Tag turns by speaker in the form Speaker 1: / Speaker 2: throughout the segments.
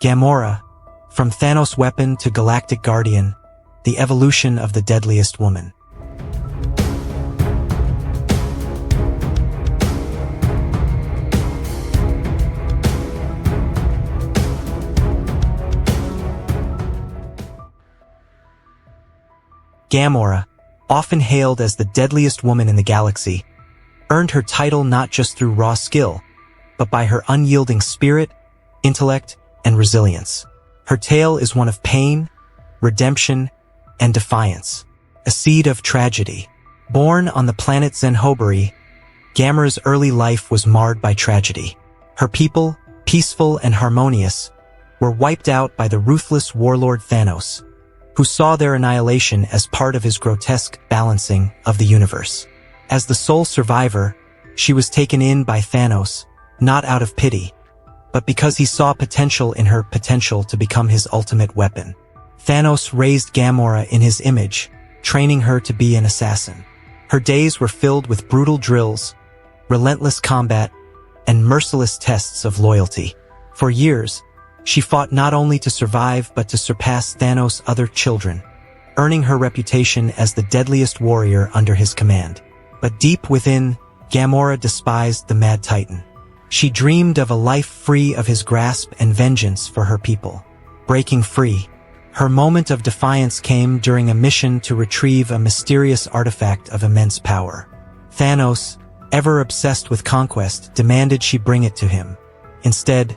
Speaker 1: Gamora, from Thanos weapon to Galactic Guardian, the evolution of the Deadliest woman. Gamora, often hailed as the deadliest woman in the galaxy, earned her title not just through raw skill, but by her unyielding spirit, intellect, and resilience. Her tale is one of pain, redemption, and defiance, a seed of tragedy. Born on the planet Zenhobari, Gamora's early life was marred by tragedy. Her people, peaceful and harmonious, were wiped out by the ruthless warlord Thanos, who saw their annihilation as part of his grotesque balancing of the universe. As the sole survivor, she was taken in by Thanos, not out of pity, but because he saw potential in her potential to become his ultimate weapon. Thanos raised Gamora in his image, training her to be an assassin. Her days were filled with brutal drills, relentless combat, and merciless tests of loyalty. For years, she fought not only to survive but to surpass Thanos' other children, earning her reputation as the deadliest warrior under his command. But deep within, Gamora despised the Mad Titan. She dreamed of a life free of his grasp and vengeance for her people. Breaking free, her moment of defiance came during a mission to retrieve a mysterious artifact of immense power. Thanos, ever obsessed with conquest, demanded she bring it to him. Instead,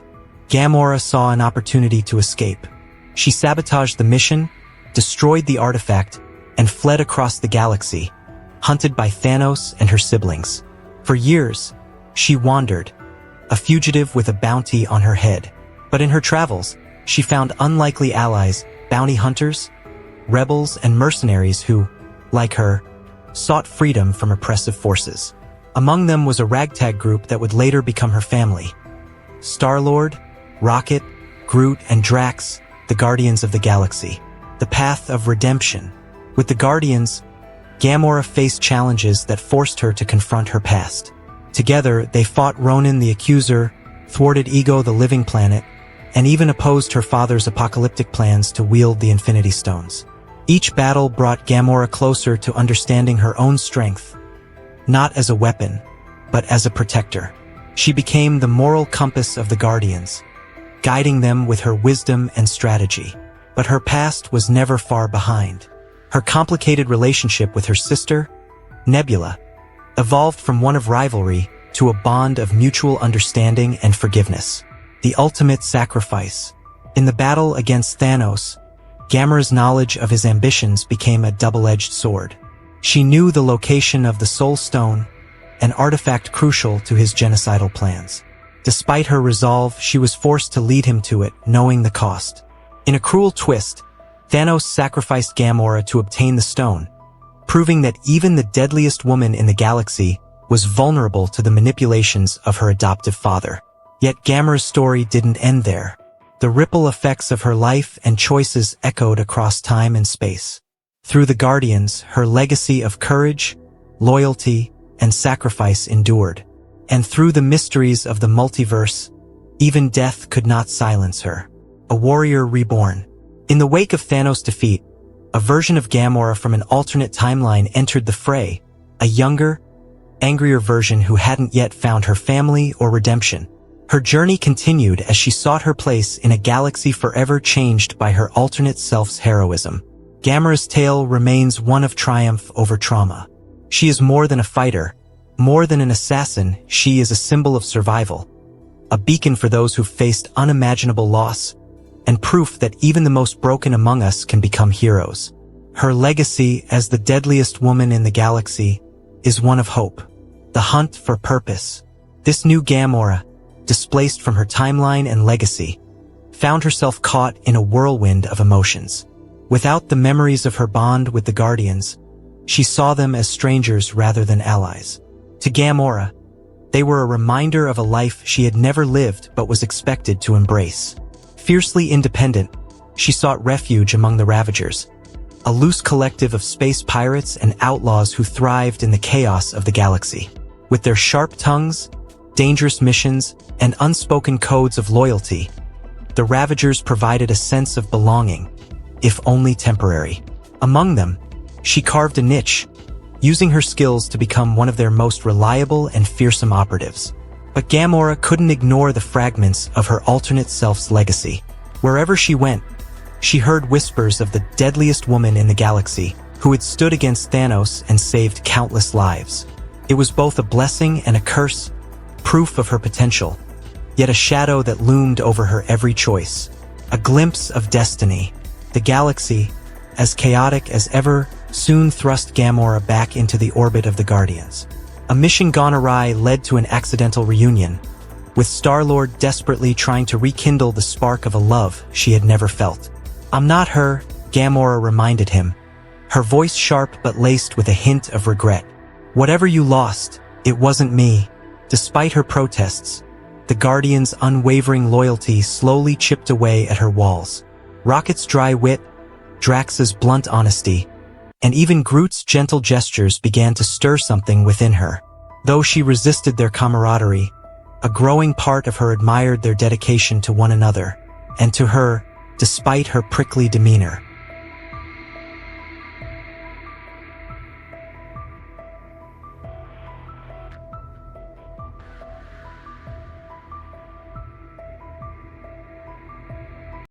Speaker 1: Gamora saw an opportunity to escape. She sabotaged the mission, destroyed the artifact, and fled across the galaxy, hunted by Thanos and her siblings. For years, she wandered, a fugitive with a bounty on her head. But in her travels, she found unlikely allies, bounty hunters, rebels, and mercenaries who, like her, sought freedom from oppressive forces. Among them was a ragtag group that would later become her family. Star-Lord, Rocket, Groot, and Drax, the Guardians of the Galaxy. The path of redemption. With the Guardians, Gamora faced challenges that forced her to confront her past. Together, they fought Ronan the Accuser, thwarted Ego the Living Planet, and even opposed her father's apocalyptic plans to wield the Infinity Stones. Each battle brought Gamora closer to understanding her own strength, not as a weapon, but as a protector. She became the moral compass of the Guardians, guiding them with her wisdom and strategy. But her past was never far behind. Her complicated relationship with her sister, Nebula, evolved from one of rivalry to a bond of mutual understanding and forgiveness. The ultimate sacrifice. In the battle against Thanos, Gamora's knowledge of his ambitions became a double-edged sword. She knew the location of the Soul Stone, an artifact crucial to his genocidal plans. Despite her resolve, she was forced to lead him to it, knowing the cost. In a cruel twist, Thanos sacrificed Gamora to obtain the stone, proving that even the deadliest woman in the galaxy was vulnerable to the manipulations of her adoptive father. Yet Gamora's story didn't end there. The ripple effects of her life and choices echoed across time and space. Through the Guardians, her legacy of courage, loyalty, and sacrifice endured. And through the mysteries of the multiverse, even death could not silence her. A warrior reborn. In the wake of Thanos' defeat, a version of Gamora from an alternate timeline entered the fray, a younger, angrier version who hadn't yet found her family or redemption. Her journey continued as she sought her place in a galaxy forever changed by her alternate self's heroism. Gamora's tale remains one of triumph over trauma. She is more than a fighter. More than an assassin, she is a symbol of survival, a beacon for those who've faced unimaginable loss, and proof that even the most broken among us can become heroes. Her legacy as the deadliest woman in the galaxy is one of hope, the hunt for purpose. This new Gamora, displaced from her timeline and legacy, found herself caught in a whirlwind of emotions. Without the memories of her bond with the Guardians, she saw them as strangers rather than allies. To Gamora, they were a reminder of a life she had never lived but was expected to embrace. Fiercely independent, she sought refuge among the Ravagers, a loose collective of space pirates and outlaws who thrived in the chaos of the galaxy. With their sharp tongues, dangerous missions, and unspoken codes of loyalty, the Ravagers provided a sense of belonging, if only temporary. Among them, she carved a niche, using her skills to become one of their most reliable and fearsome operatives. But Gamora couldn't ignore the fragments of her alternate self's legacy. Wherever she went, she heard whispers of the deadliest woman in the galaxy, who had stood against Thanos and saved countless lives. It was both a blessing and a curse, proof of her potential, yet a shadow that loomed over her every choice. A glimpse of destiny. The galaxy, as chaotic as ever, soon thrust Gamora back into the orbit of the Guardians. A mission gone awry led to an accidental reunion, with Star-Lord desperately trying to rekindle the spark of a love she had never felt. "I'm not her," Gamora reminded him, her voice sharp but laced with a hint of regret. "Whatever you lost, it wasn't me." Despite her protests, the Guardians' unwavering loyalty slowly chipped away at her walls. Rocket's dry wit, Drax's blunt honesty, and even Groot's gentle gestures began to stir something within her. Though she resisted their camaraderie, a growing part of her admired their dedication to one another, and to her, despite her prickly demeanor.